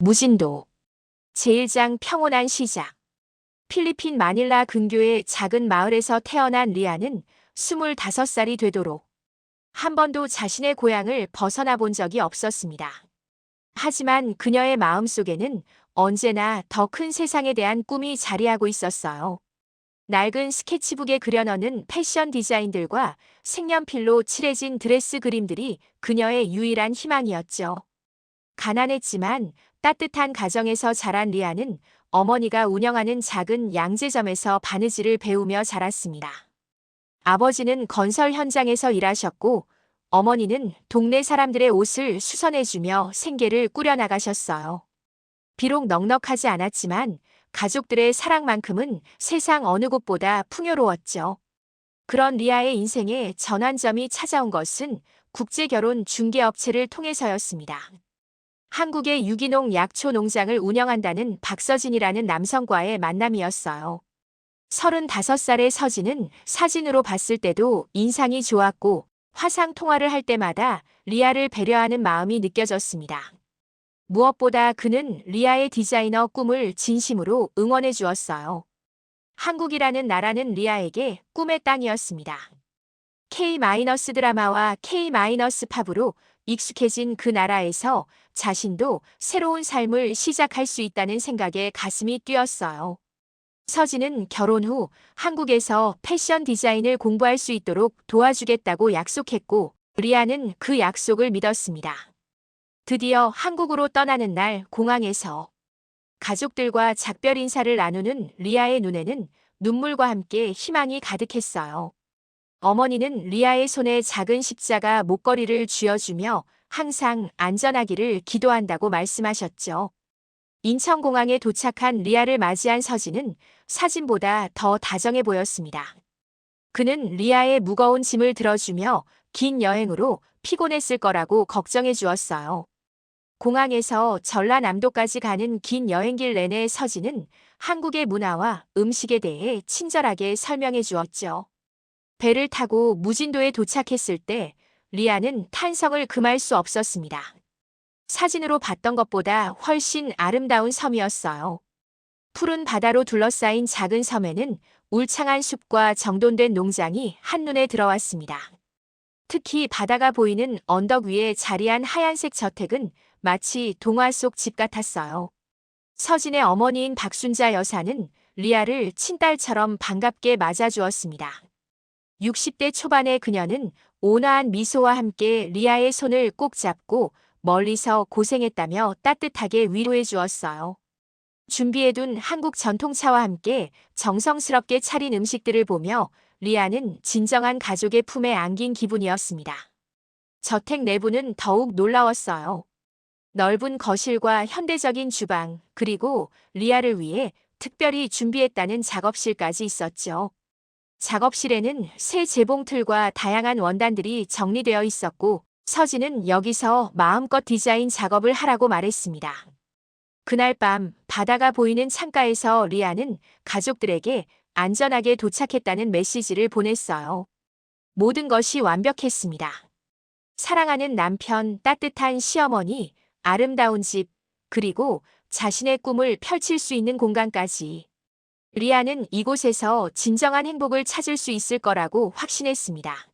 무진도 제1장 평온한 시작. 필리핀 마닐라 근교의 작은 마을에서 태어난 리아는 25살이 되도록 한 번도 자신의 고향을 벗어나 본 적이 없었습니다. 하지만 그녀의 마음속에는 언제나 더 큰 세상에 대한 꿈이 자리하고 있었어요. 낡은 스케치북에 그려넣은 패션 디자인들과 색연필로 칠해진 드레스 그림들이 그녀의 유일한 희망이었죠. 가난했지만 따뜻한 가정에서 자란 리아는 어머니가 운영하는 작은 양재점에서 바느질을 배우며 자랐습니다. 아버지는 건설 현장에서 일하셨고 어머니는 동네 사람들의 옷을 수선해주며 생계를 꾸려나가셨어요. 비록 넉넉하지 않았지만 가족들의 사랑만큼은 세상 어느 곳보다 풍요로웠죠. 그런 리아의 인생에 전환점이 찾아온 것은 국제결혼 중개업체를 통해서였습니다. 한국의 유기농 약초 농장을 운영한다는 박서진이라는 남성과의 만남이었어요. 35살의 서진은 사진으로 봤을 때도 인상이 좋았고 화상 통화를 할 때마다 리아를 배려하는 마음이 느껴졌습니다. 무엇보다 그는 리아의 디자이너 꿈을 진심으로 응원해 주었어요. 한국이라는 나라는 리아에게 꿈의 땅이었습니다. K-드라마와 K-팝으로 익숙해진 그 나라에서 자신도 새로운 삶을 시작할 수 있다는 생각에 가슴이 뛰었어요. 서진은 결혼 후 한국에서 패션 디자인을 공부할 수 있도록 도와주겠다고 약속했고 리아는 그 약속을 믿었습니다. 드디어 한국으로 떠나는 날 공항에서 가족들과 작별 인사를 나누는 리아의 눈에는 눈물과 함께 희망이 가득했어요. 어머니는 리아의 손에 작은 십자가 목걸이를 쥐어주며 항상 안전하기를 기도한다고 말씀하셨죠. 인천공항에 도착한 리아를 맞이한 서진은 사진보다 더 다정해 보였습니다. 그는 리아의 무거운 짐을 들어주며 긴 여행으로 피곤했을 거라고 걱정해 주었어요. 공항에서 전라남도까지 가는 긴 여행길 내내 서진은 한국의 문화와 음식에 대해 친절하게 설명해 주었죠. 배를 타고 무진도에 도착했을 때 리아는 탄성을 금할 수 없었습니다. 사진으로 봤던 것보다 훨씬 아름다운 섬이었어요. 푸른 바다로 둘러싸인 작은 섬에는 울창한 숲과 정돈된 농장이 한눈에 들어왔습니다. 특히 바다가 보이는 언덕 위에 자리한 하얀색 저택은 마치 동화 속 집 같았어요. 서진의 어머니인 박순자 여사는 리아를 친딸처럼 반갑게 맞아주었습니다. 60대 초반의 그녀는 온화한 미소와 함께 리아의 손을 꼭 잡고 멀리서 고생했다며 따뜻하게 위로해 주었어요. 준비해둔 한국 전통차와 함께 정성스럽게 차린 음식들을 보며 리아는 진정한 가족의 품에 안긴 기분이었습니다. 저택 내부는 더욱 놀라웠어요. 넓은 거실과 현대적인 주방, 그리고 리아를 위해 특별히 준비했다는 작업실까지 있었죠. 작업실에는 새 재봉틀과 다양한 원단들이 정리되어 있었고 서진은 여기서 마음껏 디자인 작업을 하라고 말했습니다. 그날 밤 바다가 보이는 창가에서 리아는 가족들에게 안전하게 도착했다는 메시지를 보냈어요. 모든 것이 완벽했습니다. 사랑하는 남편, 따뜻한 시어머니, 아름다운 집, 그리고 자신의 꿈을 펼칠 수 있는 공간까지. 리아는 이곳에서 진정한 행복을 찾을 수 있을 거라고 확신했습니다.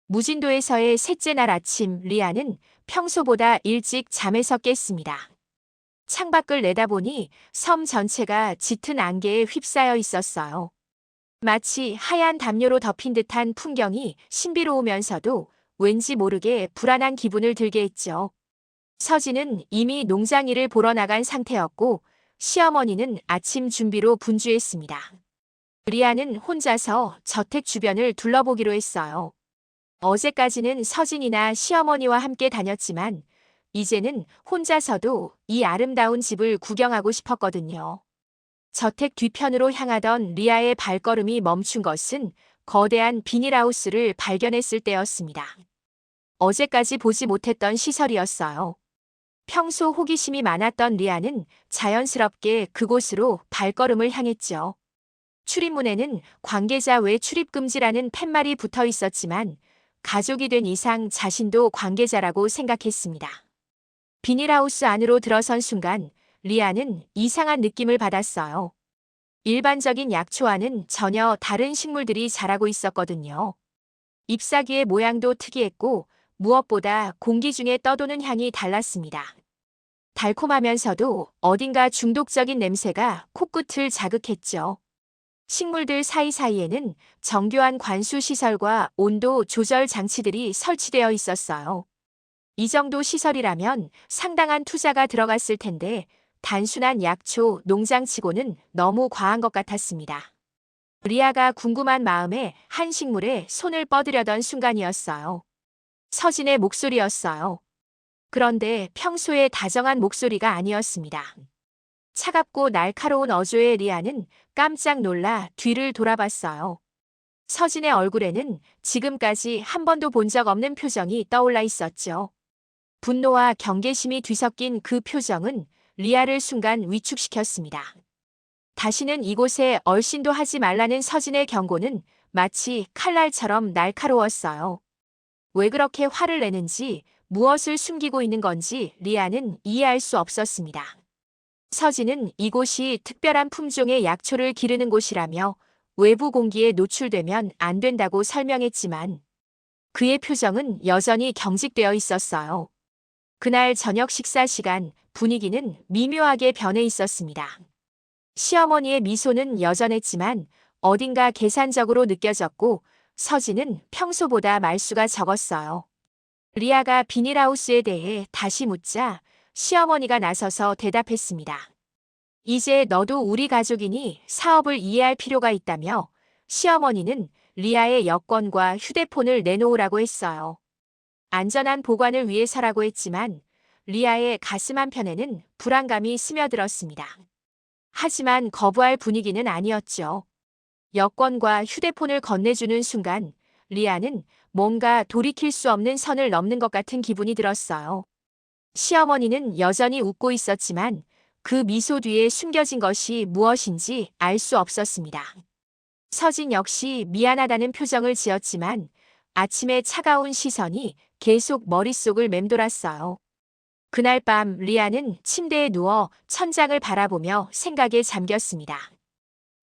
무진도에서의 셋째 날 아침, 리아는 평소보다 일찍 잠에서 깼습니다. 창밖을 내다보니 섬 전체가 짙은 안개에 휩싸여 있었어요. 마치 하얀 담요로 덮인 듯한 풍경이 신비로우면서도 왠지 모르게 불안한 기분을 들게 했죠. 서진은 이미 농장 일을 보러 나간 상태였고 시어머니는 아침 준비로 분주했습니다. 리아는 혼자서 저택 주변을 둘러보기로 했어요. 어제까지는 서진이나 시어머니와 함께 다녔지만 이제는 혼자서도 이 아름다운 집을 구경하고 싶었거든요. 저택 뒤편으로 향하던 리아의 발걸음이 멈춘 것은 거대한 비닐하우스를 발견했을 때였습니다. 어제까지 보지 못했던 시설이었어요. 평소 호기심이 많았던 리아는 자연스럽게 그곳으로 발걸음을 향했죠. 출입문에는 관계자 외 출입 금지라는 팻말이 붙어 있었지만 가족이 된 이상 자신도 관계자라고 생각했습니다. 비닐하우스 안으로 들어선 순간 리아는 이상한 느낌을 받았어요. 일반적인 약초와는 전혀 다른 식물들이 자라고 있었거든요. 잎사귀의 모양도 특이했고 무엇보다 공기 중에 떠도는 향이 달랐습니다. 달콤하면서도 어딘가 중독적인 냄새가 코끝을 자극했죠. 식물들 사이사이에는 정교한 관수 시설과 온도 조절 장치들이 설치되어 있었어요. 이 정도 시설이라면 상당한 투자가 들어갔을 텐데 단순한 약초 농장치고는 너무 과한 것 같았습니다. 리아가 궁금한 마음에 한 식물에 손을 뻗으려던 순간이었어요. 서진의 목소리였어요. 그런데 평소에 다정한 목소리가 아니었습니다. 차갑고 날카로운 어조의 리아는 깜짝 놀라 뒤를 돌아봤어요. 서진의 얼굴에는 지금까지 한 번도 본 적 없는 표정이 떠올라 있었죠. 분노와 경계심이 뒤섞인 그 표정은 리아를 순간 위축시켰습니다. 다시는 이곳에 얼씬도 하지 말라는 서진의 경고는 마치 칼날처럼 날카로웠어요. 왜 그렇게 화를 내는지, 무엇을 숨기고 있는 건지 리아는 이해할 수 없었습니다. 서진은 이곳이 특별한 품종의 약초를 기르는 곳이라며 외부 공기에 노출되면 안 된다고 설명했지만 그의 표정은 여전히 경직되어 있었어요. 그날 저녁 식사 시간 분위기는 미묘하게 변해 있었습니다. 시어머니의 미소는 여전했지만 어딘가 계산적으로 느껴졌고 서진은 평소보다 말수가 적었어요. 리아가 비닐하우스에 대해 다시 묻자 시어머니가 나서서 대답했습니다. 이제 너도 우리 가족이니 사업을 이해할 필요가 있다며 시어머니는 리아의 여권과 휴대폰을 내놓으라고 했어요. 안전한 보관을 위해서라고 했지만 리아의 가슴 한편에는 불안감이 스며들었습니다. 하지만 거부할 분위기는 아니었죠. 여권과 휴대폰을 건네주는 순간 리아는 뭔가 돌이킬 수 없는 선을 넘는 것 같은 기분이 들었어요. 시어머니는 여전히 웃고 있었지만 그 미소 뒤에 숨겨진 것이 무엇인지 알 수 없었습니다. 서진 역시 미안하다는 표정을 지었지만 아침의 차가운 시선이 계속 머릿속을 맴돌았어요. 그날 밤 리아는 침대에 누워 천장을 바라보며 생각에 잠겼습니다.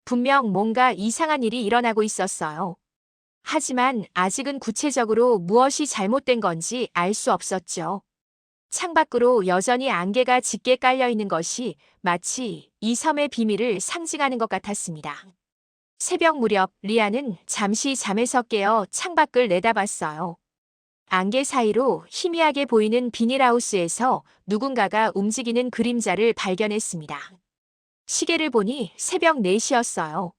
분명 뭔가 이상한 일이 일어나고 있었어요. 하지만 아직은 구체적으로 무엇이 잘못된 건지 알 수 없었죠. 창밖으로 여전히 안개가 짙게 깔려 있는 것이 마치 이 섬의 비밀을 상징하는 것 같았습니다. 새벽 무렵 리아는 잠시 잠에서 깨어 창밖을 내다봤어요. 안개 사이로 희미하게 보이는 비닐하우스에서 누군가가 움직이는 그림자를 발견했습니다. 시계를 보니 새벽 4시였어요.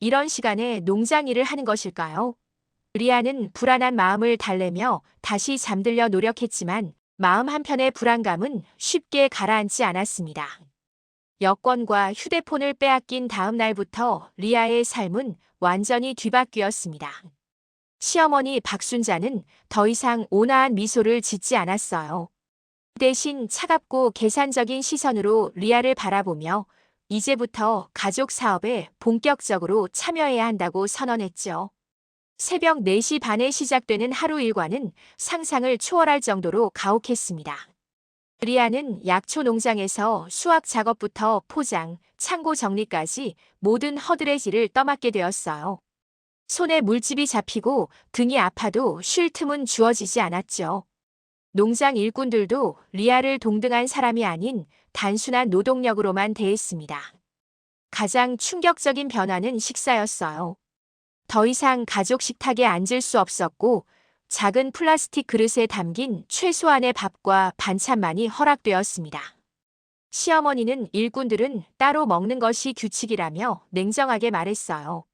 이런 시간에 농장 일을 하는 것일까요? 리아는 불안한 마음을 달래며 다시 잠들려 노력했지만 마음 한편의 불안감은 쉽게 가라앉지 않았습니다. 여권과 휴대폰을 빼앗긴 다음 날부터 리아의 삶은 완전히 뒤바뀌었습니다. 시어머니 박순자는 더 이상 온화한 미소를 짓지 않았어요. 대신 차갑고 계산적인 시선으로 리아를 바라보며 이제부터 가족 사업에 본격적으로 참여해야 한다고 선언했죠. 새벽 4시 반에 시작되는 하루 일과는 상상을 초월할 정도로 가혹했습니다. 리아는 약초 농장에서 수확 작업부터 포장, 창고 정리까지 모든 허드렛 일을 떠맡게 되었어요. 손에 물집이 잡히고 등이 아파도 쉴 틈은 주어지지 않았죠. 농장 일꾼들도 리아를 동등한 사람이 아닌 단순한 노동력으로만 대했습니다. 가장 충격적인 변화는 식사였어요. 더 이상 가족 식탁에 앉을 수 없었고 작은 플라스틱 그릇에 담긴 최소한의 밥과 반찬만이 허락되었습니다. 시어머니는 일꾼들은 따로 먹는 것이 규칙이라며 냉정하게 말했어요.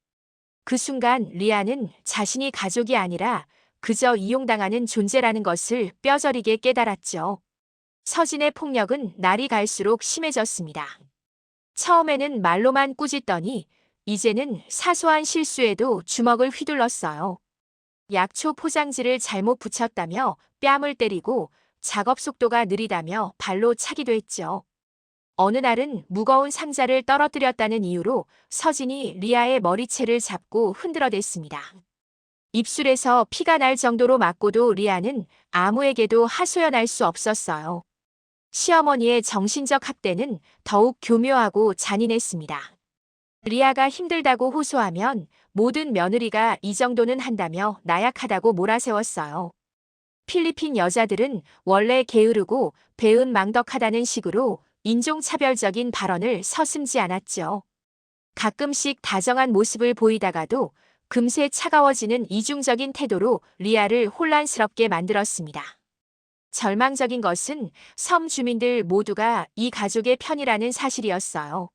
그 순간 리아는 자신이 가족이 아니라 그저 이용당하는 존재라는 것을 뼈저리게 깨달았죠. 서진의 폭력은 날이 갈수록 심해졌습니다. 처음에는 말로만 꾸짖더니 이제는 사소한 실수에도 주먹을 휘둘렀어요. 약초 포장지를 잘못 붙였다며 뺨을 때리고 작업 속도가 느리다며 발로 차기도 했죠. 어느 날은 무거운 상자를 떨어뜨렸다는 이유로 서진이 리아의 머리채를 잡고 흔들어댔습니다. 입술에서 피가 날 정도로 맞고도 리아는 아무에게도 하소연할 수 없었어요. 시어머니의 정신적 학대는 더욱 교묘하고 잔인했습니다. 리아가 힘들다고 호소하면 모든 며느리가 이 정도는 한다며 나약하다고 몰아세웠어요. 필리핀 여자들은 원래 게으르고 배은망덕하다는 식으로 인종차별적인 발언을 서슴지 않았죠. 가끔씩 다정한 모습을 보이다가도 금세 차가워지는 이중적인 태도로 리아를 혼란스럽게 만들었습니다. 절망적인 것은 섬 주민들 모두가 이 가족의 편이라는 사실이었어요.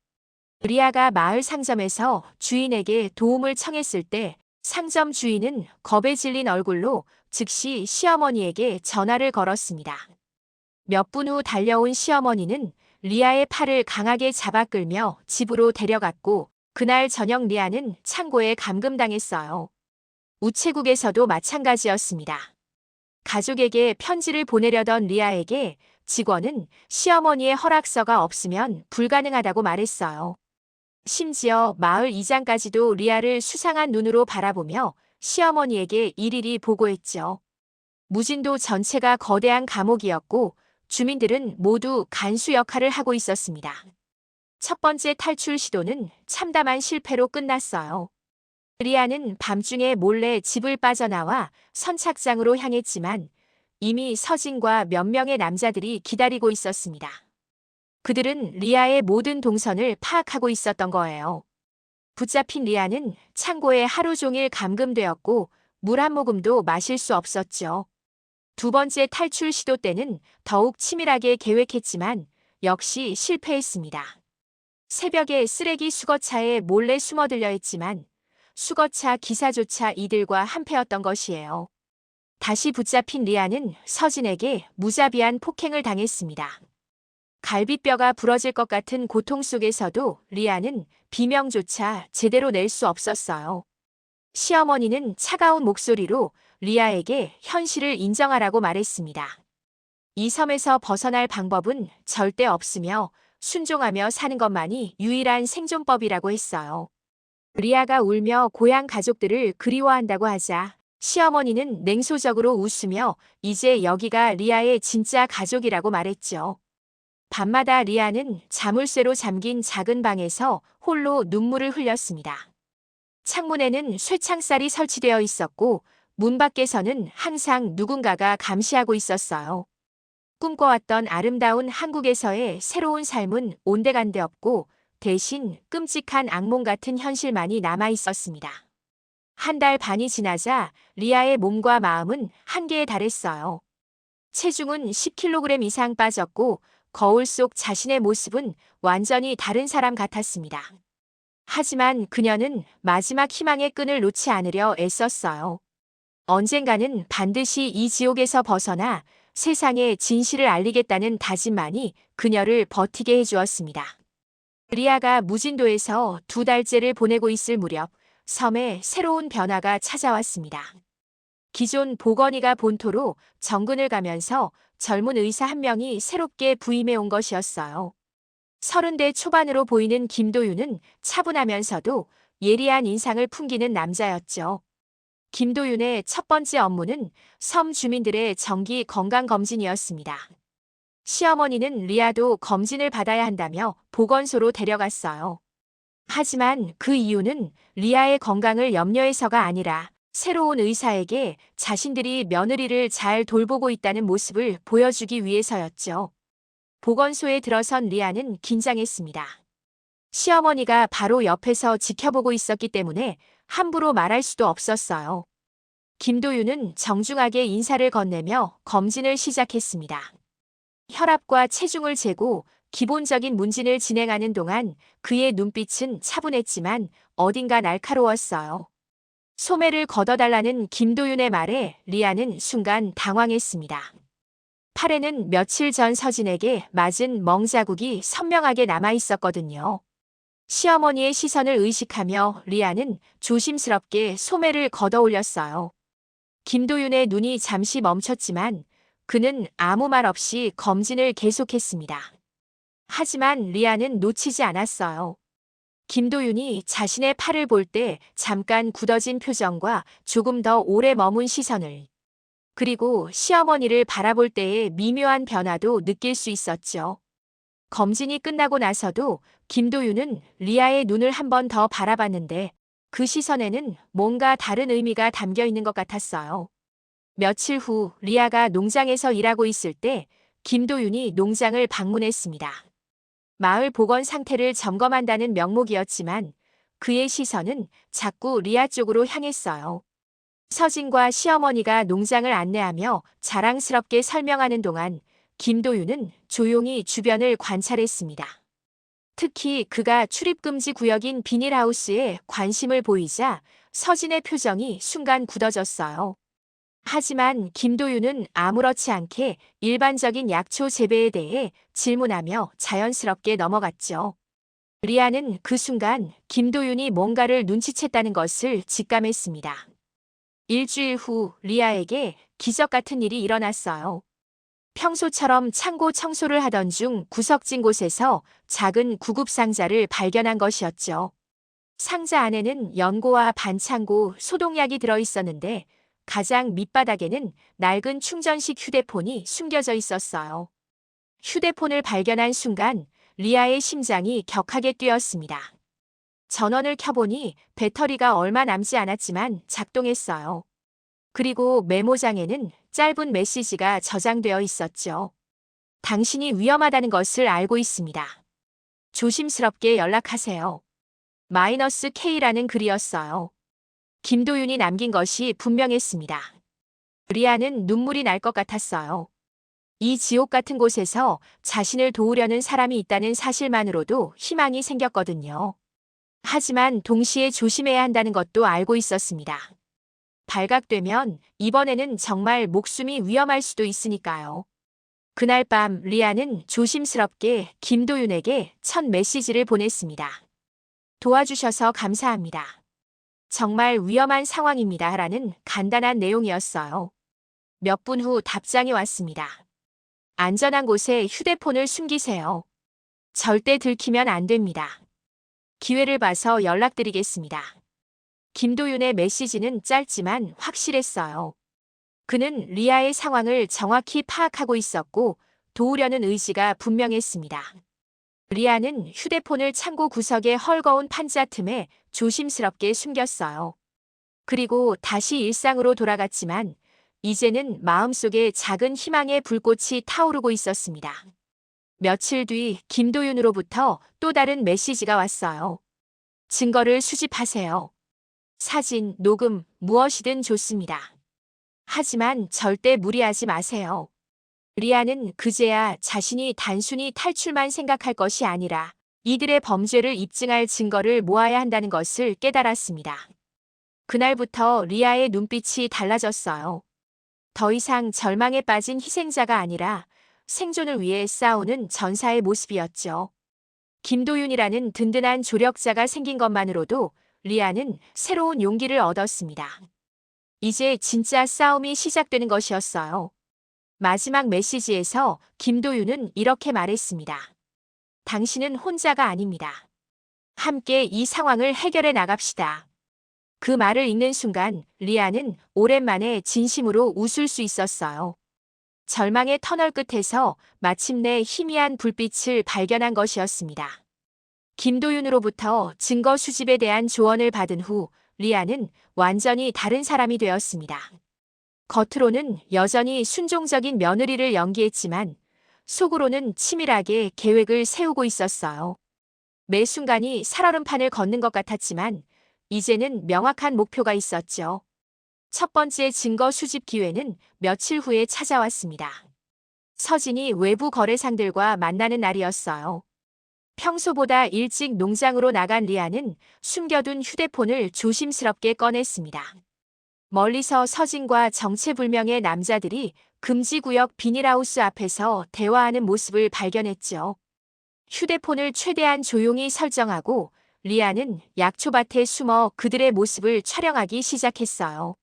리아가 마을 상점에서 주인에게 도움을 청했을 때 상점 주인은 겁에 질린 얼굴로 즉시 시어머니에게 전화를 걸었습니다. 몇 분 후 달려온 시어머니는 리아의 팔을 강하게 잡아 끌며 집으로 데려갔고 그날 저녁 리아는 창고에 감금당했어요. 우체국에서도 마찬가지였습니다. 가족에게 편지를 보내려던 리아에게 직원은 시어머니의 허락서가 없으면 불가능하다고 말했어요. 심지어 마을 이장까지도 리아를 수상한 눈으로 바라보며 시어머니에게 일일이 보고했죠. 무진도 전체가 거대한 감옥이었고 주민들은 모두 간수 역할을 하고 있었습니다. 첫 번째 탈출 시도는 참담한 실패로 끝났어요. 리아는 밤중에 몰래 집을 빠져나와 선착장으로 향했지만 이미 서진과 몇 명의 남자들이 기다리고 있었습니다. 그들은 리아의 모든 동선을 파악하고 있었던 거예요. 붙잡힌 리아는 창고에 하루 종일 감금되었고 물 한 모금도 마실 수 없었죠. 두 번째 탈출 시도 때는 더욱 치밀하게 계획했지만 역시 실패했습니다. 새벽에 쓰레기 수거차에 몰래 숨어들려 했지만 수거차 기사조차 이들과 한패였던 것이에요. 다시 붙잡힌 리아는 서진에게 무자비한 폭행을 당했습니다. 갈비뼈가 부러질 것 같은 고통 속에서도 리아는 비명조차 제대로 낼 수 없었어요. 시어머니는 차가운 목소리로 리아에게 현실을 인정하라고 말했습니다. 이 섬에서 벗어날 방법은 절대 없으며 순종하며 사는 것만이 유일한 생존법이라고 했어요. 리아가 울며 고향 가족들을 그리워한다고 하자 시어머니는 냉소적으로 웃으며 이제 여기가 리아의 진짜 가족이라고 말했죠. 밤마다 리아는 자물쇠로 잠긴 작은 방에서 홀로 눈물을 흘렸습니다. 창문에는 쇠창살이 설치되어 있었고 문 밖에서는 항상 누군가가 감시하고 있었어요. 꿈꿔왔던 아름다운 한국에서의 새로운 삶은 온데간데 없고 대신 끔찍한 악몽 같은 현실만이 남아 있었습니다. 한 달 반이 지나자 리아의 몸과 마음은 한계에 달했어요. 체중은 10kg 이상 빠졌고 거울 속 자신의 모습은 완전히 다른 사람 같았습니다. 하지만 그녀는 마지막 희망의 끈을 놓지 않으려 애썼어요. 언젠가는 반드시 이 지옥에서 벗어나 세상에 진실을 알리겠다는 다짐만이 그녀를 버티게 해주었습니다. 리아가 무진도에서 2달째를 보내고 있을 무렵 섬에 새로운 변화가 찾아왔습니다. 기존 보건의가 본토로 정근을 가면서 젊은 의사 한 명이 새롭게 부임해 온 것이었어요. 30대 초반으로 보이는 김도윤은 차분하면서도 예리한 인상을 풍기는 남자였죠. 김도윤의 첫 번째 업무는 섬 주민들의 정기 건강검진이었습니다. 시어머니는 리아도 검진을 받아야 한다며 보건소로 데려갔어요. 하지만 그 이유는 리아의 건강을 염려해서가 아니라 새로운 의사에게 자신들이 며느리를 잘 돌보고 있다는 모습을 보여주기 위해서였죠. 보건소에 들어선 리아는 긴장했습니다. 시어머니가 바로 옆에서 지켜보고 있었기 때문에 함부로 말할 수도 없었어요. 김도윤은 정중하게 인사를 건네며 검진을 시작했습니다. 혈압과 체중을 재고 기본적인 문진을 진행하는 동안 그의 눈빛은 차분했지만 어딘가 날카로웠어요. 소매를 걷어달라는 김도윤의 말에 리아는 순간 당황했습니다. 팔에는 며칠 전 서진에게 맞은 멍자국이 선명하게 남아있었거든요. 시어머니의 시선을 의식하며 리아는 조심스럽게 소매를 걷어 올렸어요. 김도윤의 눈이 잠시 멈췄지만 그는 아무 말 없이 검진을 계속했습니다. 하지만 리아는 놓치지 않았어요. 김도윤이 자신의 팔을 볼 때 잠깐 굳어진 표정과 조금 더 오래 머문 시선을 그리고 시어머니를 바라볼 때의 미묘한 변화도 느낄 수 있었죠. 검진이 끝나고 나서도 김도윤은 리아의 눈을 한 번 더 바라봤는데 그 시선에는 뭔가 다른 의미가 담겨 있는 것 같았어요. 며칠 후 리아가 농장에서 일하고 있을 때 김도윤이 농장을 방문했습니다. 마을 보건 상태를 점검한다는 명목이었지만 그의 시선은 자꾸 리아 쪽으로 향했어요. 서진과 시어머니가 농장을 안내하며 자랑스럽게 설명하는 동안 김도윤은 조용히 주변을 관찰했습니다. 특히 그가 출입금지 구역인 비닐하우스에 관심을 보이자 서진의 표정이 순간 굳어졌어요. 하지만 김도윤은 아무렇지 않게 일반적인 약초 재배에 대해 질문하며 자연스럽게 넘어갔죠. 리아는 그 순간 김도윤이 뭔가를 눈치챘다는 것을 직감했습니다. 일주일 후 리아에게 기적 같은 일이 일어났어요. 평소처럼 창고 청소를 하던 중 구석진 곳에서 작은 구급 상자를 발견한 것이었죠. 상자 안에는 연고와 반창고, 소독약이 들어 있었는데 가장 밑바닥에는 낡은 충전식 휴대폰이 숨겨져 있었어요. 휴대폰을 발견한 순간 리아의 심장이 격하게 뛰었습니다. 전원을 켜보니 배터리가 얼마 남지 않았지만 작동했어요. 그리고 메모장에는 짧은 메시지가 저장되어 있었죠. 당신이 위험하다는 것을 알고 있습니다. 조심스럽게 연락하세요. -K라는 글이었어요. 김도윤이 남긴 것이 분명했습니다. 리아는 눈물이 날 것 같았어요. 이 지옥 같은 곳에서 자신을 도우려는 사람이 있다는 사실만으로도 희망이 생겼거든요. 하지만 동시에 조심해야 한다는 것도 알고 있었습니다. 발각되면 이번에는 정말 목숨이 위험할 수도 있으니까요. 그날 밤 리아는 조심스럽게 김도윤에게 첫 메시지를 보냈습니다. 도와주셔서 감사합니다. 정말 위험한 상황입니다. 라는 간단한 내용이었어요. 몇 분 후 답장이 왔습니다. 안전한 곳에 휴대폰을 숨기세요. 절대 들키면 안 됩니다. 기회를 봐서 연락드리겠습니다. 김도윤의 메시지는 짧지만 확실했어요. 그는 리아의 상황을 정확히 파악하고 있었고 도우려는 의지가 분명했습니다. 리아는 휴대폰을 창고 구석의 헐거운 판자 틈에 조심스럽게 숨겼어요. 그리고 다시 일상으로 돌아갔지만 이제는 마음속에 작은 희망의 불꽃이 타오르고 있었습니다. 며칠 뒤 김도윤으로부터 또 다른 메시지가 왔어요. 증거를 수집하세요. 사진, 녹음, 무엇이든 좋습니다. 하지만 절대 무리하지 마세요. 리아는 그제야 자신이 단순히 탈출만 생각할 것이 아니라 이들의 범죄를 입증할 증거를 모아야 한다는 것을 깨달았습니다. 그날부터 리아의 눈빛이 달라졌어요. 더 이상 절망에 빠진 희생자가 아니라 생존을 위해 싸우는 전사의 모습이었죠. 김도윤이라는 든든한 조력자가 생긴 것만으로도 리아는 새로운 용기를 얻었습니다. 이제 진짜 싸움이 시작되는 것이었어요. 마지막 메시지에서 김도윤은 이렇게 말했습니다. 당신은 혼자가 아닙니다. 함께 이 상황을 해결해 나갑시다. 그 말을 읽는 순간 리아는 오랜만에 진심으로 웃을 수 있었어요. 절망의 터널 끝에서 마침내 희미한 불빛을 발견한 것이었습니다. 김도윤으로부터 증거 수집에 대한 조언을 받은 후 리아는 완전히 다른 사람이 되었습니다. 겉으로는 여전히 순종적인 며느리를 연기했지만 속으로는 치밀하게 계획을 세우고 있었어요. 매 순간이 살얼음판을 걷는 것 같았지만 이제는 명확한 목표가 있었죠. 첫 번째 증거 수집 기회는 며칠 후에 찾아왔습니다. 서진이 외부 거래상들과 만나는 날이었어요. 평소보다 일찍 농장으로 나간 리아는 숨겨둔 휴대폰을 조심스럽게 꺼냈습니다. 멀리서 서진과 정체불명의 남자들이 금지구역 비닐하우스 앞에서 대화하는 모습을 발견했죠. 휴대폰을 최대한 조용히 설정하고 리아는 약초밭에 숨어 그들의 모습을 촬영하기 시작했어요.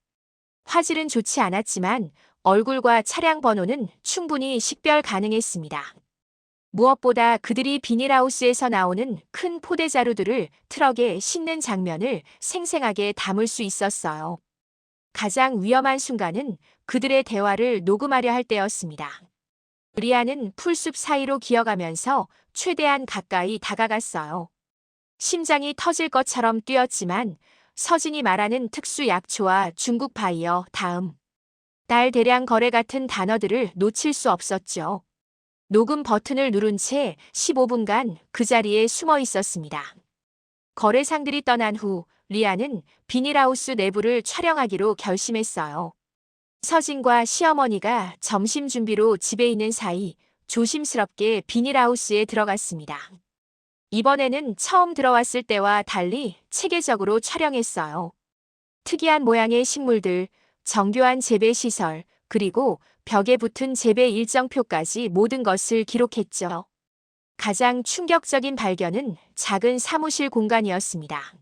화질은 좋지 않았지만 얼굴과 차량 번호는 충분히 식별 가능했습니다. 무엇보다 그들이 비닐하우스에서 나오는 큰 포대자루들을 트럭에 싣는 장면을 생생하게 담을 수 있었어요. 가장 위험한 순간은 그들의 대화를 녹음하려 할 때였습니다. 리아는 풀숲 사이로 기어가면서 최대한 가까이 다가갔어요. 심장이 터질 것처럼 뛰었지만 서진이 말하는 특수 약초와 중국 바이어 다음 달 대량 거래 같은 단어들을 놓칠 수 없었죠. 녹음 버튼을 누른 채 15분간 그 자리에 숨어 있었습니다. 거래상들이 떠난 후 리아는 비닐하우스 내부를 촬영하기로 결심했어요. 서진과 시어머니가 점심 준비로 집에 있는 사이 조심스럽게 비닐하우스에 들어갔습니다. 이번에는 처음 들어왔을 때와 달리 체계적으로 촬영했어요. 특이한 모양의 식물들, 정교한 재배 시설, 그리고 벽에 붙은 재배 일정표까지 모든 것을 기록했죠. 가장 충격적인 발견은 작은 사무실 공간이었습니다.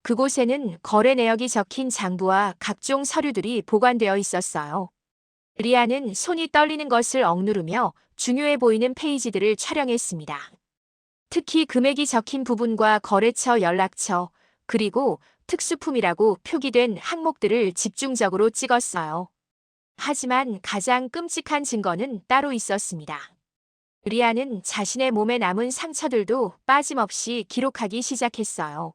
그곳에는 거래 내역이 적힌 장부와 각종 서류들이 보관되어 있었어요. 리아는 손이 떨리는 것을 억누르며 중요해 보이는 페이지들을 촬영했습니다. 특히 금액이 적힌 부분과 거래처 연락처, 그리고 특수품이라고 표기된 항목들을 집중적으로 찍었어요. 하지만 가장 끔찍한 증거는 따로 있었습니다. 리아는 자신의 몸에 남은 상처들도 빠짐없이 기록하기 시작했어요.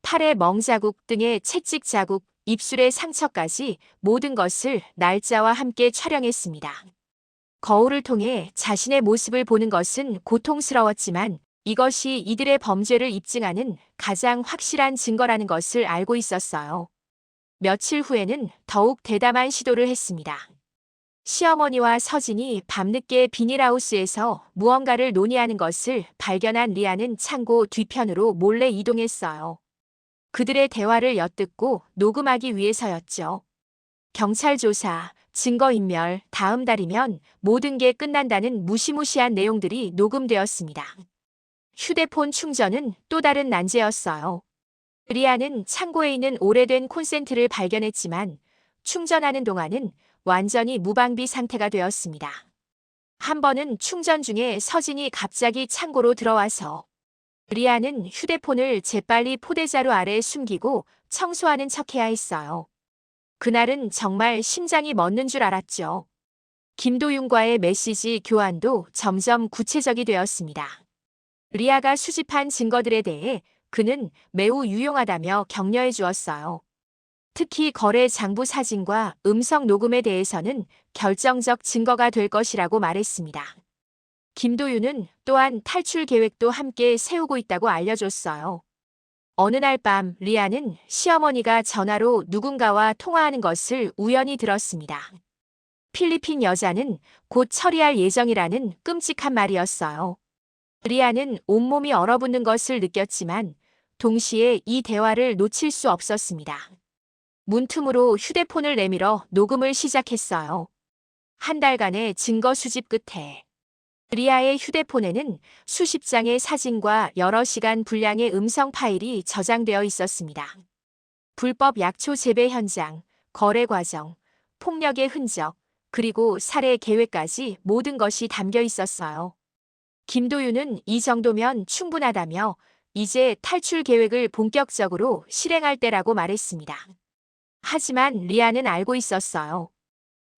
팔의 멍자국 등의 채찍 자국, 입술의 상처까지 모든 것을 날짜와 함께 촬영했습니다. 거울을 통해 자신의 모습을 보는 것은 고통스러웠지만 이것이 이들의 범죄를 입증하는 가장 확실한 증거라는 것을 알고 있었어요. 며칠 후에는 더욱 대담한 시도를 했습니다. 시어머니와 서진이 밤늦게 비닐하우스에서 무언가를 논의하는 것을 발견한 리아는 창고 뒤편으로 몰래 이동했어요. 그들의 대화를 엿듣고 녹음하기 위해서였죠. 경찰 조사, 증거인멸, 다음 달이면 모든 게 끝난다는 무시무시한 내용들이 녹음되었습니다. 휴대폰 충전은 또 다른 난제였어요. 리아는 창고에 있는 오래된 콘센트를 발견했지만 충전하는 동안은 완전히 무방비 상태가 되었습니다. 한 번은 충전 중에 서진이 갑자기 창고로 들어와서 리아는 휴대폰을 재빨리 포대자루 아래 숨기고 청소하는 척해야 했어요. 그날은 정말 심장이 멎는 줄 알았죠. 김도윤과의 메시지 교환도 점점 구체적이 되었습니다. 리아가 수집한 증거들에 대해 그는 매우 유용하다며 격려해 주었어요. 특히 거래 장부 사진과 음성 녹음에 대해서는 결정적 증거가 될 것이라고 말했습니다. 김도윤은 또한 탈출 계획도 함께 세우고 있다고 알려줬어요. 어느 날 밤 리아는 시어머니가 전화로 누군가와 통화하는 것을 우연히 들었습니다. 필리핀 여자는 곧 처리할 예정이라는 끔찍한 말이었어요. 리아는 온몸이 얼어붙는 것을 느꼈지만 동시에 이 대화를 놓칠 수 없었습니다. 문틈으로 휴대폰을 내밀어 녹음을 시작했어요. 한 달간의 증거 수집 끝에 리아의 휴대폰에는 수십 장의 사진과 여러 시간 분량의 음성 파일이 저장되어 있었습니다. 불법 약초 재배 현장, 거래 과정, 폭력의 흔적, 그리고 살해 계획까지 모든 것이 담겨 있었어요. 김도윤은 이 정도면 충분하다며 이제 탈출 계획을 본격적으로 실행할 때라고 말했습니다. 하지만 리아는 알고 있었어요.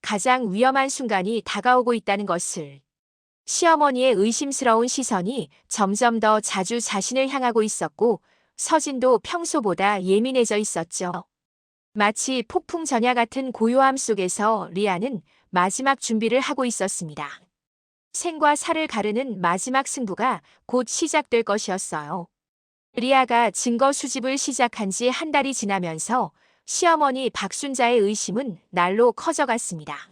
가장 위험한 순간이 다가오고 있다는 것을. 시어머니의 의심스러운 시선이 점점 더 자주 자신을 향하고 있었고 서진도 평소보다 예민해져 있었죠. 마치 폭풍 전야 같은 고요함 속에서 리아는 마지막 준비를 하고 있었습니다. 생과 사를 가르는 마지막 승부가 곧 시작될 것이었어요. 리아가 증거 수집을 시작한 지 한 달이 지나면서 시어머니 박순자의 의심은 날로 커져갔습니다.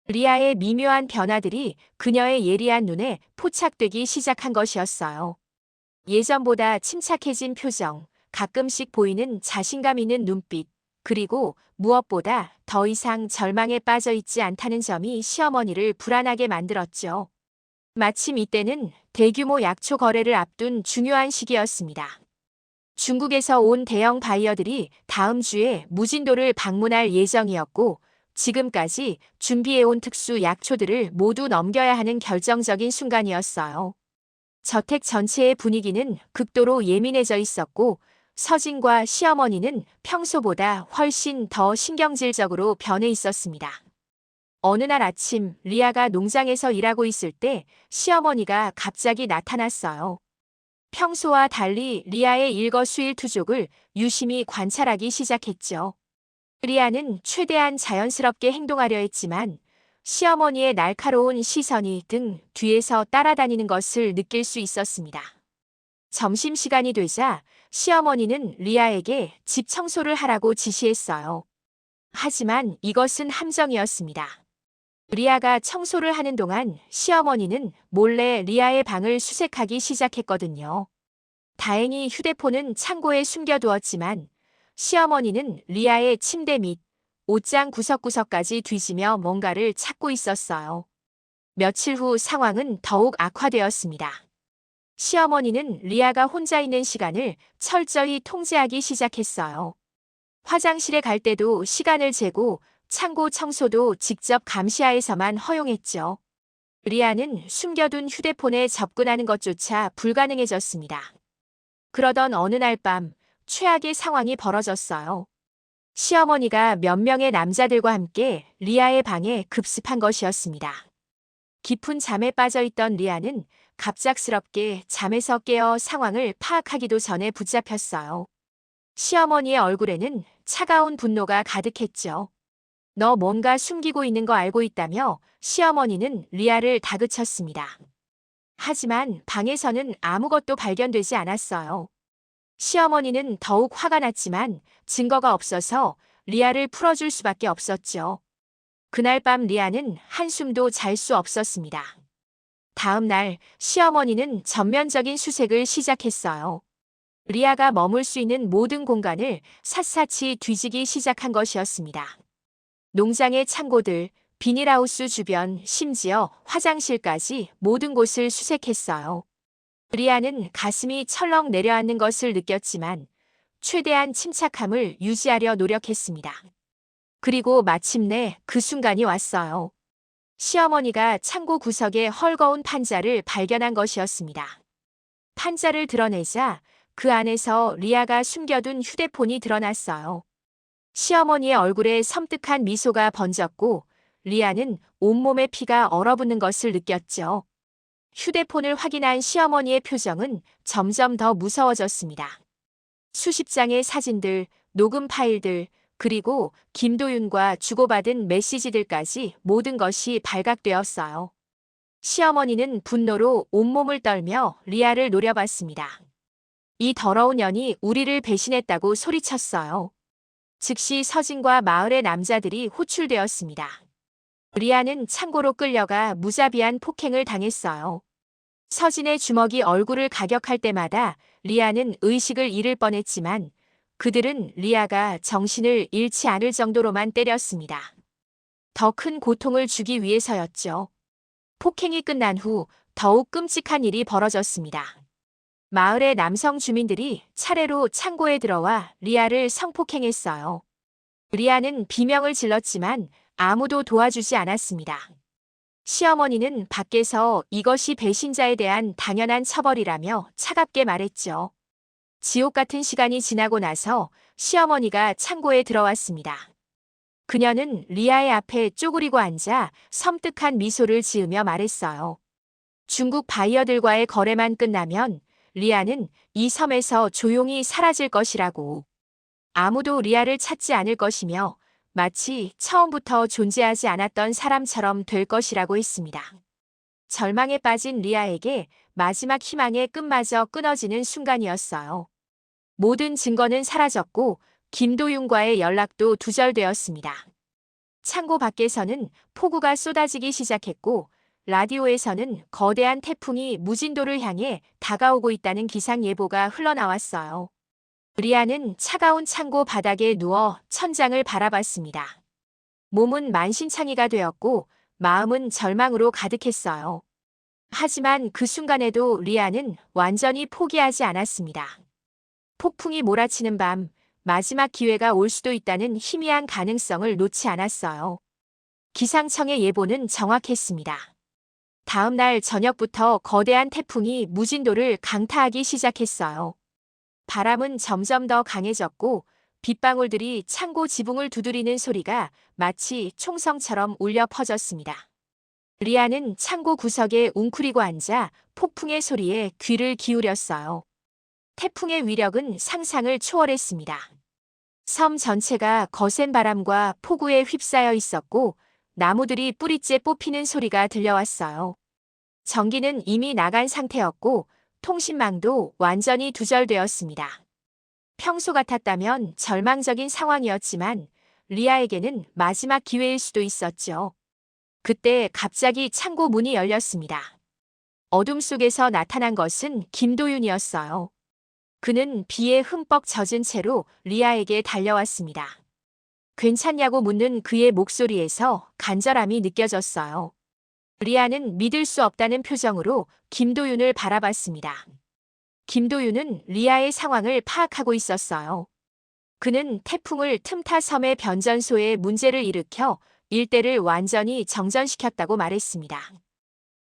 리아의 미묘한 변화들이 그녀의 예리한 눈에 포착되기 시작한 것이었어요. 예전보다 침착해진 표정, 가끔씩 보이는 자신감 있는 눈빛, 그리고 무엇보다 더 이상 절망에 빠져 있지 않다는 점이 시어머니를 불안하게 만들었죠. 마침 이때는 대규모 약초 거래를 앞둔 중요한 시기였습니다. 중국에서 온 대형 바이어들이 다음 주에 무진도를 방문할 예정이었고 지금까지 준비해온 특수 약초들을 모두 넘겨야 하는 결정적인 순간이었어요. 저택 전체의 분위기는 극도로 예민해져 있었고 서진과 시어머니는 평소보다 훨씬 더 신경질적으로 변해 있었습니다. 어느 날 아침 리아가 농장에서 일하고 있을 때 시어머니가 갑자기 나타났어요. 평소와 달리 리아의 일거수일투족을 유심히 관찰하기 시작했죠. 리아는 최대한 자연스럽게 행동하려 했지만 시어머니의 날카로운 시선이 등 뒤에서 따라다니는 것을 느낄 수 있었습니다. 점심시간이 되자 시어머니는 리아에게 집 청소를 하라고 지시했어요. 하지만 이것은 함정이었습니다. 리아가 청소를 하는 동안 시어머니는 몰래 리아의 방을 수색하기 시작했거든요. 다행히 휴대폰은 창고에 숨겨두었지만 시어머니는 리아의 침대 및 옷장 구석구석까지 뒤지며 뭔가를 찾고 있었어요. 며칠 후 상황은 더욱 악화되었습니다. 시어머니는 리아가 혼자 있는 시간을 철저히 통제하기 시작했어요. 화장실에 갈 때도 시간을 재고 창고 청소도 직접 감시하에서만 허용했죠. 리아는 숨겨둔 휴대폰에 접근하는 것조차 불가능해졌습니다. 그러던 어느 날 밤 최악의 상황이 벌어졌어요. 시어머니가 몇 명의 남자들과 함께 리아의 방에 급습한 것이었습니다. 깊은 잠에 빠져있던 리아는 갑작스럽게 잠에서 깨어 상황을 파악하기도 전에 붙잡혔어요. 시어머니의 얼굴에는 차가운 분노가 가득했죠. 너 뭔가 숨기고 있는 거 알고 있다며 시어머니는 리아를 다그쳤습니다. 하지만 방에서는 아무것도 발견되지 않았어요. 시어머니는 더욱 화가 났지만 증거가 없어서 리아를 풀어줄 수밖에 없었죠. 그날 밤 리아는 한숨도 잘 수 없었습니다. 다음 날 시어머니는 전면적인 수색을 시작했어요. 리아가 머물 수 있는 모든 공간을 샅샅이 뒤지기 시작한 것이었습니다. 농장의 창고들, 비닐하우스 주변, 심지어 화장실까지 모든 곳을 수색했어요. 리아는 가슴이 철렁 내려앉는 것을 느꼈지만 최대한 침착함을 유지하려 노력했습니다. 그리고 마침내 그 순간이 왔어요. 시어머니가 창고 구석에 헐거운 판자를 발견한 것이었습니다. 판자를 드러내자 그 안에서 리아가 숨겨둔 휴대폰이 드러났어요. 시어머니의 얼굴에 섬뜩한 미소가 번졌고 리아는 온몸에 피가 얼어붙는 것을 느꼈죠. 휴대폰을 확인한 시어머니의 표정은 점점 더 무서워졌습니다. 수십 장의 사진들, 녹음 파일들, 그리고 김도윤과 주고받은 메시지들까지 모든 것이 발각되었어요. 시어머니는 분노로 온몸을 떨며 리아를 노려봤습니다. 이 더러운 년이 우리를 배신했다고 소리쳤어요. 즉시 서진과 마을의 남자들이 호출되었습니다. 리아는 창고로 끌려가 무자비한 폭행을 당했어요. 서진의 주먹이 얼굴을 가격할 때마다 리아는 의식을 잃을 뻔했지만 그들은 리아가 정신을 잃지 않을 정도로만 때렸습니다. 더 큰 고통을 주기 위해서였죠. 폭행이 끝난 후 더욱 끔찍한 일이 벌어졌습니다. 마을의 남성 주민들이 차례로 창고에 들어와 리아를 성폭행했어요. 리아는 비명을 질렀지만 아무도 도와주지 않았습니다. 시어머니는 밖에서 이것이 배신자에 대한 당연한 처벌이라며 차갑게 말했죠. 지옥 같은 시간이 지나고 나서 시어머니가 창고에 들어왔습니다. 그녀는 리아의 앞에 쪼그리고 앉아 섬뜩한 미소를 지으며 말했어요. 중국 바이어들과의 거래만 끝나면 리아는 이 섬에서 조용히 사라질 것이라고. 아무도 리아를 찾지 않을 것이며 마치 처음부터 존재하지 않았던 사람처럼 될 것이라고 했습니다. 절망에 빠진 리아에게 마지막 희망의 끈마저 끊어지는 순간이었어요. 모든 증거는 사라졌고 김도윤과의 연락도 두절되었습니다. 창고 밖에서는 폭우가 쏟아지기 시작했고 라디오에서는 거대한 태풍이 무진도를 향해 다가오고 있다는 기상 예보가 흘러나왔어요. 리아는 차가운 창고 바닥에 누워 천장을 바라봤습니다. 몸은 만신창이가 되었고 마음은 절망으로 가득했어요. 하지만 그 순간에도 리아는 완전히 포기하지 않았습니다. 폭풍이 몰아치는 밤, 마지막 기회가 올 수도 있다는 희미한 가능성을 놓지 않았어요. 기상청의 예보는 정확했습니다. 다음 날 저녁부터 거대한 태풍이 무진도를 강타하기 시작했어요. 바람은 점점 더 강해졌고 빗방울들이 창고 지붕을 두드리는 소리가 마치 총성처럼 울려 퍼졌습니다. 리아는 창고 구석에 웅크리고 앉아 폭풍의 소리에 귀를 기울였어요. 태풍의 위력은 상상을 초월했습니다. 섬 전체가 거센 바람과 폭우에 휩싸여 있었고 나무들이 뿌리째 뽑히는 소리가 들려왔어요. 전기는 이미 나간 상태였고 통신망도 완전히 두절되었습니다. 평소 같았다면 절망적인 상황이었지만 리아에게는 마지막 기회일 수도 있었죠. 그때 갑자기 창고 문이 열렸습니다. 어둠 속에서 나타난 것은 김도윤이었어요. 그는 비에 흠뻑 젖은 채로 리아에게 달려왔습니다. 괜찮냐고 묻는 그의 목소리에서 간절함이 느껴졌어요. 리아는 믿을 수 없다는 표정으로 김도윤을 바라봤습니다. 김도윤은 리아의 상황을 파악하고 있었어요. 그는 태풍을 틈타 섬의 변전소에 문제를 일으켜 일대를 완전히 정전시켰다고 말했습니다.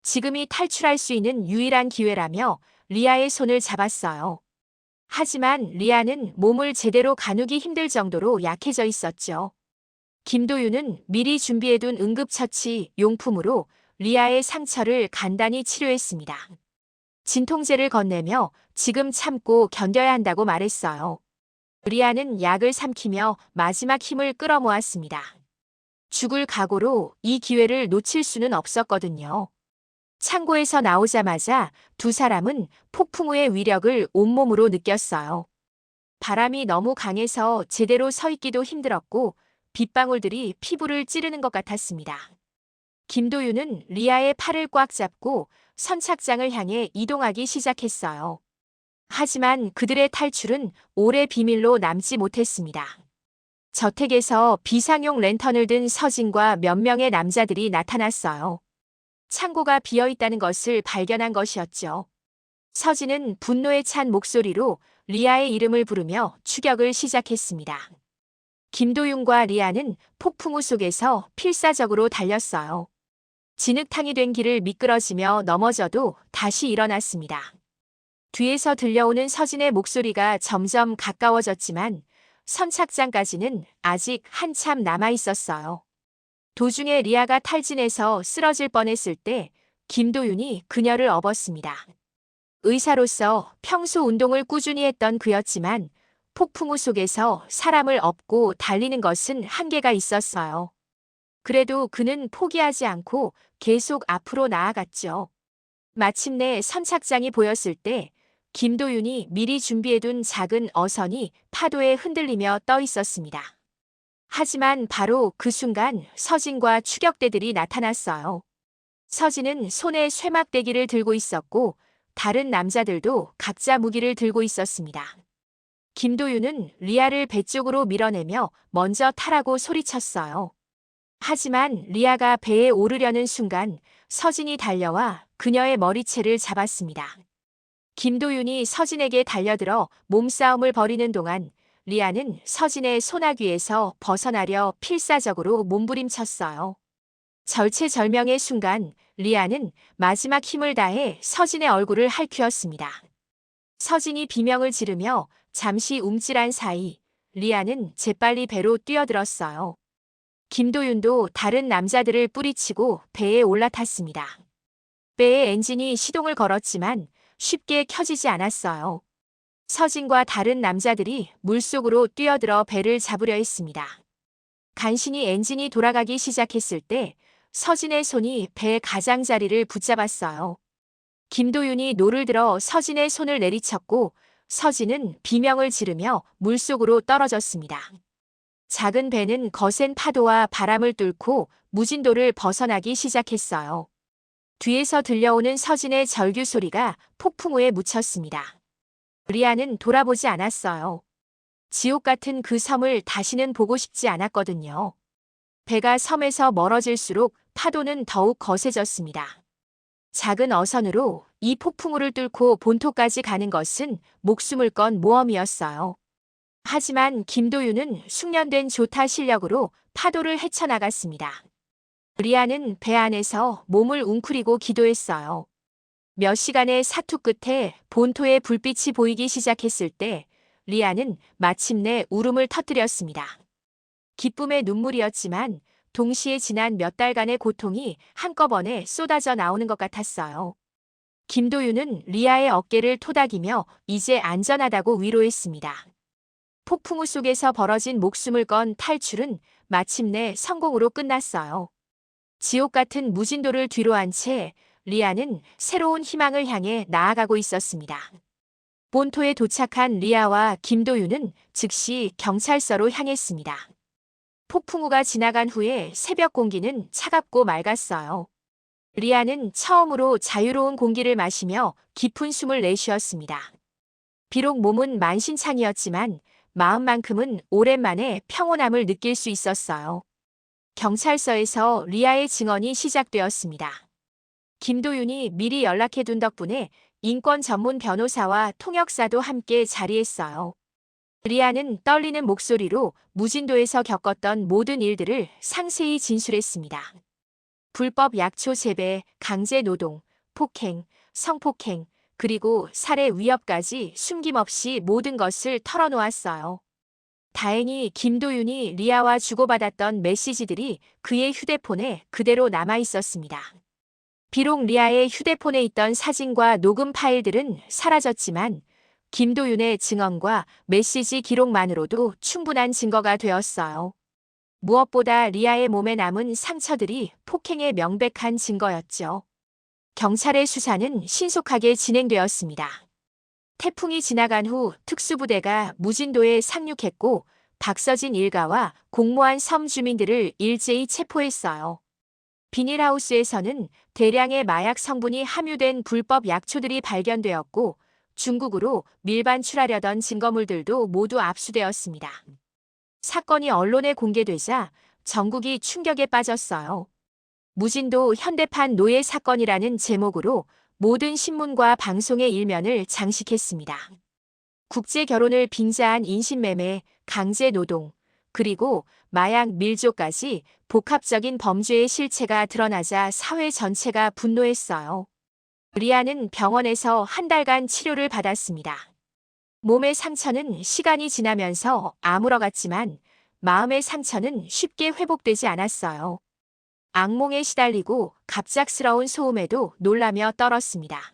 지금이 탈출할 수 있는 유일한 기회라며 리아의 손을 잡았어요. 하지만 리아는 몸을 제대로 가누기 힘들 정도로 약해져 있었죠. 김도윤은 미리 준비해둔 응급처치 용품으로 리아의 상처를 간단히 치료했습니다. 진통제를 건네며 지금 참고 견뎌야 한다고 말했어요. 리아는 약을 삼키며 마지막 힘을 끌어모았습니다. 죽을 각오로 이 기회를 놓칠 수는 없었거든요. 창고에서 나오자마자 두 사람은 폭풍 우의 위력을 온몸으로 느꼈어요. 바람이 너무 강해서 제대로 서 있기도 힘들었고 빗방울들이 피부를 찌르는 것 같았습니다. 김도윤은 리아의 팔을 꽉 잡고 선착장을 향해 이동하기 시작했어요. 하지만 그들의 탈출은 오래 비밀로 남지 못했습니다. 저택에서 비상용 랜턴을 든 서진과 몇 명의 남자들이 나타났어요. 창고가 비어있다는 것을 발견한 것이었죠. 서진은 분노에 찬 목소리로 리아의 이름을 부르며 추격을 시작했습니다. 김도윤과 리아는 폭풍우 속에서 필사적으로 달렸어요. 진흙탕이 된 길을 미끄러지며 넘어져도 다시 일어났습니다. 뒤에서 들려오는 서진의 목소리가 점점 가까워졌지만 선착장까지는 아직 한참 남아 있었어요. 도중에 리아가 탈진해서 쓰러질 뻔했을 때 김도윤이 그녀를 업었습니다. 의사로서 평소 운동을 꾸준히 했던 그였지만 폭풍우 속에서 사람을 업고 달리는 것은 한계가 있었어요. 그래도 그는 포기하지 않고 계속 앞으로 나아갔죠. 마침내 선착장이 보였을 때 김도윤이 미리 준비해둔 작은 어선이 파도에 흔들리며 떠 있었습니다. 하지만 바로 그 순간 서진과 추격대들이 나타났어요. 서진은 손에 쇠막대기를 들고 있었고 다른 남자들도 각자 무기를 들고 있었습니다. 김도윤은 리아를 배 쪽으로 밀어내며 먼저 타라고 소리쳤어요. 하지만 리아가 배에 오르려는 순간 서진이 달려와 그녀의 머리채를 잡았습니다. 김도윤이 서진에게 달려들어 몸싸움을 벌이는 동안 리아는 서진의 소나귀에서 벗어나려 필사적으로 몸부림쳤어요. 절체절명의 순간 리아는 마지막 힘을 다해 서진의 얼굴을 핥히었습니다. 서진이 비명을 지르며 잠시 움찔한 사이 리아는 재빨리 배로 뛰어들었어요. 김도윤도 다른 남자들을 뿌리치고 배에 올라탔습니다. 배의 엔진이 시동을 걸었지만 쉽게 켜지지 않았어요. 서진과 다른 남자들이 물속으로 뛰어들어 배를 잡으려 했습니다. 간신히 엔진이 돌아가기 시작했을 때 서진의 손이 배 가장자리를 붙잡았어요. 김도윤이 노를 들어 서진의 손을 내리쳤고 서진은 비명을 지르며 물속으로 떨어졌습니다. 작은 배는 거센 파도와 바람을 뚫고 무진도를 벗어나기 시작했어요. 뒤에서 들려오는 서진의 절규 소리가 폭풍우에 묻혔습니다. 리아는 돌아보지 않았어요. 지옥 같은 그 섬을 다시는 보고 싶지 않았거든요. 배가 섬에서 멀어질수록 파도는 더욱 거세졌습니다. 작은 어선으로 이 폭풍우를 뚫고 본토까지 가는 것은 목숨을 건 모험이었어요. 하지만 김도윤은 숙련된 조타 실력으로 파도를 헤쳐나갔습니다. 리아는 배 안에서 몸을 웅크리고 기도했어요. 몇 시간의 사투 끝에 본토의 불빛이 보이기 시작했을 때 리아는 마침내 울음을 터뜨렸습니다. 기쁨의 눈물이었지만 동시에 지난 몇 달간의 고통이 한꺼번에 쏟아져 나오는 것 같았어요. 김도윤은 리아의 어깨를 토닥이며 이제 안전하다고 위로했습니다. 폭풍우 속에서 벌어진 목숨을 건 탈출은 마침내 성공으로 끝났어요. 지옥 같은 무진도를 뒤로한 채 리아는 새로운 희망을 향해 나아가고 있었습니다. 본토에 도착한 리아와 김도윤은 즉시 경찰서로 향했습니다. 폭풍우가 지나간 후에 새벽 공기는 차갑고 맑았어요. 리아는 처음으로 자유로운 공기를 마시며 깊은 숨을 내쉬었습니다. 비록 몸은 만신창이었지만 마음만큼은 오랜만에 평온함을 느낄 수 있었어요. 경찰서에서 리아의 증언이 시작되었습니다. 김도윤이 미리 연락해둔 덕분에 인권 전문 변호사와 통역사도 함께 자리했어요. 리아는 떨리는 목소리로 무진도에서 겪었던 모든 일들을 상세히 진술했습니다. 불법 약초 재배, 강제 노동, 폭행, 성폭행, 그리고 살해 위협까지 숨김없이 모든 것을 털어놓았어요. 다행히 김도윤이 리아와 주고받았던 메시지들이 그의 휴대폰에 그대로 남아 있었습니다. 비록 리아의 휴대폰에 있던 사진과 녹음 파일들은 사라졌지만 김도윤의 증언과 메시지 기록만으로도 충분한 증거가 되었어요. 무엇보다 리아의 몸에 남은 상처들이 폭행의 명백한 증거였죠. 경찰의 수사는 신속하게 진행되었습니다. 태풍이 지나간 후 특수부대가 무진도에 상륙했고 박서진 일가와 공모한 섬 주민들을 일제히 체포했어요. 비닐하우스에서는 대량의 마약 성분이 함유된 불법 약초들이 발견되었고 중국으로 밀반출하려던 증거물들도 모두 압수되었습니다. 사건이 언론에 공개되자 전국이 충격에 빠졌어요. 무진도 현대판 노예 사건이라는 제목으로 모든 신문과 방송의 일면을 장식했습니다. 국제 결혼을 빙자한 인신매매, 강제 노동, 그리고 마약 밀조까지 복합적인 범죄의 실체가 드러나자 사회 전체가 분노했어요. 리아는 병원에서 한 달간 치료를 받았습니다. 몸의 상처는 시간이 지나면서 아물어갔지만 마음의 상처는 쉽게 회복되지 않았어요. 악몽에 시달리고 갑작스러운 소음에도 놀라며 떨었습니다.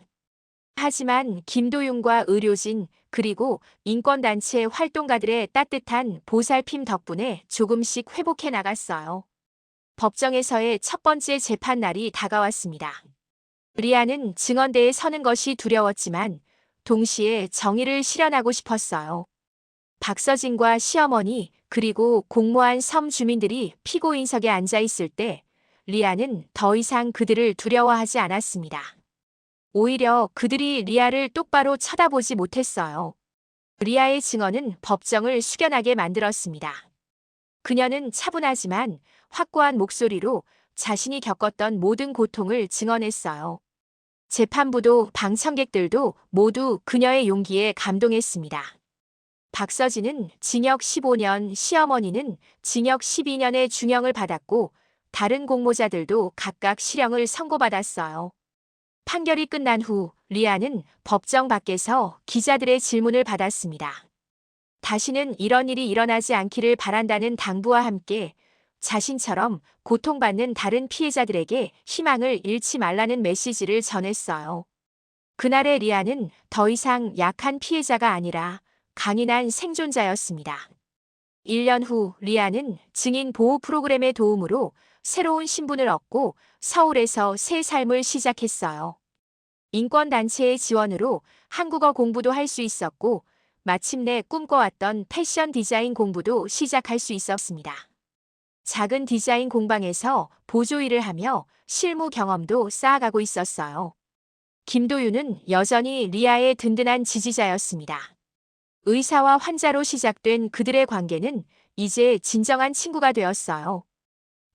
하지만 김도윤과 의료진 그리고 인권단체 활동가들의 따뜻한 보살핌 덕분에 조금씩 회복해 나갔어요. 법정에서의 첫 번째 재판 날이 다가왔습니다. 리아는 증언대에 서는 것이 두려웠지만 동시에 정의를 실현하고 싶었어요. 박서진과 시어머니 그리고 공모한 섬 주민들이 피고인석에 앉아 있을 때 리아는 더 이상 그들을 두려워하지 않았습니다. 오히려 그들이 리아를 똑바로 쳐다보지 못했어요. 리아의 증언은 법정을 숙연하게 만들었습니다. 그녀는 차분하지만 확고한 목소리로 자신이 겪었던 모든 고통을 증언했어요. 재판부도 방청객들도 모두 그녀의 용기에 감동했습니다. 박서진은 징역 15년, 시어머니는 징역 12년의 중형을 받았고 다른 공모자들도 각각 실형을 선고받았어요. 판결이 끝난 후 리아는 법정 밖에서 기자들의 질문을 받았습니다. 다시는 이런 일이 일어나지 않기를 바란다는 당부와 함께 자신처럼 고통받는 다른 피해자들에게 희망을 잃지 말라는 메시지를 전했어요. 그날의 리아는 더 이상 약한 피해자가 아니라 강인한 생존자였습니다. 1년 후 리아는 증인 보호 프로그램의 도움으로 새로운 신분을 얻고 서울에서 새 삶을 시작했어요. 인권단체의 지원으로 한국어 공부도 할 수 있었고 마침내 꿈꿔왔던 패션 디자인 공부도 시작할 수 있었습니다. 작은 디자인 공방에서 보조 일을 하며 실무 경험도 쌓아가고 있었어요. 김도윤은 여전히 리아의 든든한 지지자였습니다. 의사와 환자로 시작된 그들의 관계는 이제 진정한 친구가 되었어요.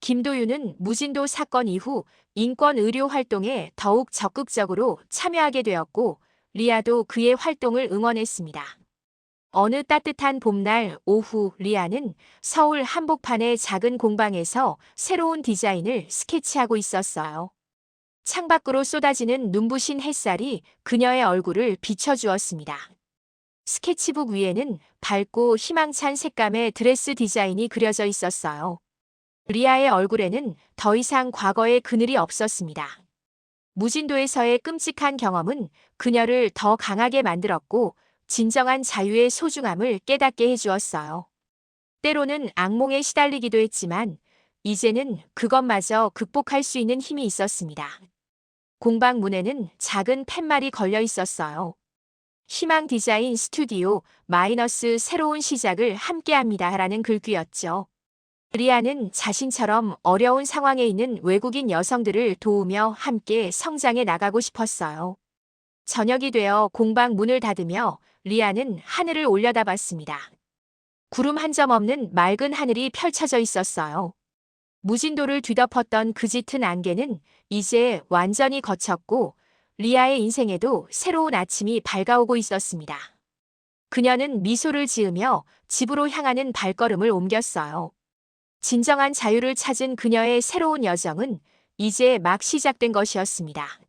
김도윤은 무진도 사건 이후 인권 의료 활동에 더욱 적극적으로 참여하게 되었고 리아도 그의 활동을 응원했습니다. 어느 따뜻한 봄날 오후 리아는 서울 한복판의 작은 공방에서 새로운 디자인을 스케치하고 있었어요. 창밖으로 쏟아지는 눈부신 햇살이 그녀의 얼굴을 비춰주었습니다. 스케치북 위에는 밝고 희망찬 색감의 드레스 디자인이 그려져 있었어요. 리아의 얼굴에는 더 이상 과거의 그늘이 없었습니다. 무진도에서의 끔찍한 경험은 그녀를 더 강하게 만들었고 진정한 자유의 소중함을 깨닫게 해주었어요. 때로는 악몽에 시달리기도 했지만 이제는 그것마저 극복할 수 있는 힘이 있었습니다. 공방 문에는 작은 팻말이 걸려 있었어요. 희망 디자인 스튜디오 마이너스 새로운 시작을 함께합니다. 라는 글귀였죠. 리아는 자신처럼 어려운 상황에 있는 외국인 여성들을 도우며 함께 성장해 나가고 싶었어요. 저녁이 되어 공방 문을 닫으며 리아는 하늘을 올려다봤습니다. 구름 한 점 없는 맑은 하늘이 펼쳐져 있었어요. 무진도를 뒤덮었던 그 짙은 안개는 이제 완전히 걷혔고 리아의 인생에도 새로운 아침이 밝아오고 있었습니다. 그녀는 미소를 지으며 집으로 향하는 발걸음을 옮겼어요. 진정한 자유를 찾은 그녀의 새로운 여정은 이제 막 시작된 것이었습니다.